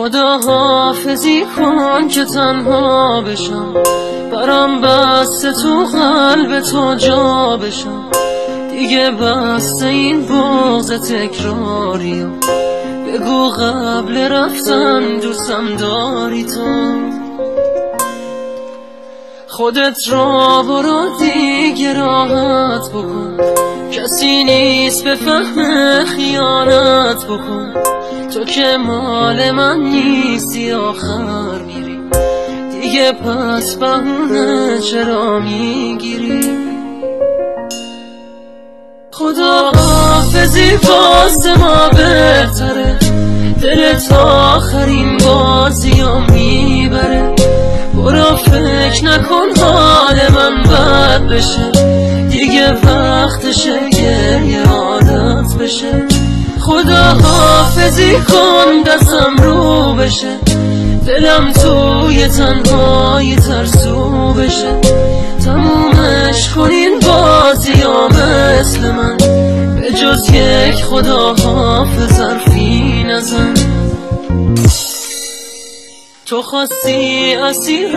خدا حافظی کن که تنها بشم، برام بسته تو قلب تو جا بشم. دیگه بسته این بغض تکراری، بگو قبل رفتن دوستم داری تو. خودت را برو دیگه راحت بکن، کسی نیست به فهم خیانت بکن. تو که مال من نیستی آخر میری، دیگه پس بهونه چرا میگیری؟ خدا حافظی واسه ما بهتره، دلت آخرین بازیو میبره. برو فکر نکن حال من بد بشه، دیگه وقتشه گریه عادت بشه. خدا حافظی کن دستم رو بشه، دلم توی تنهایی ترسو بشه. تمومش کنین بازی ها مثل من، به جز یک خدا حافظ حرفی نزن. تو خواستی اسیر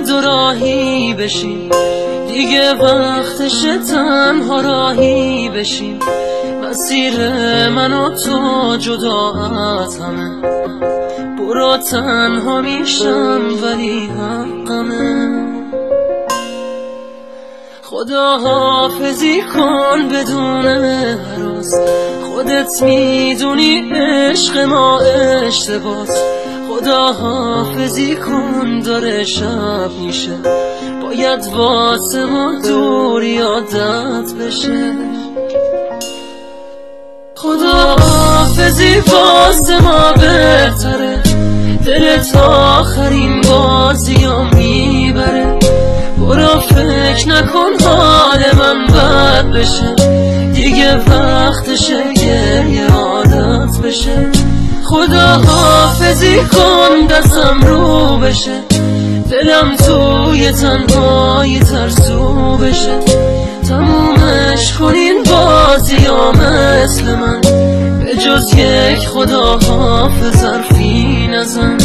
دو راهی بشی، دیگه وقتش تنها راهی بشی. مسیر من و تو جدا از همه، برو تنها میشم ولی حقمه. خدا حافظی کن بدون هراس، خودت میدونی عشق ما اشتباس. خدا حافظی کن داره شب میشه، باید واسه ما دوری عادت بشه. خدا حافظی واسه ما بهتره، دلت آخرین بازیو میبره. برو فکر نکن حال من بد بشه، دیگه وقتشه گریه عادت بشه. خدا حافظی کن دستم رو بشه، دلم توی تنهایی ترسو بشه. تمومش کنین بازی ها مثل من، به جز یک خدا حافظ حرفی نزن.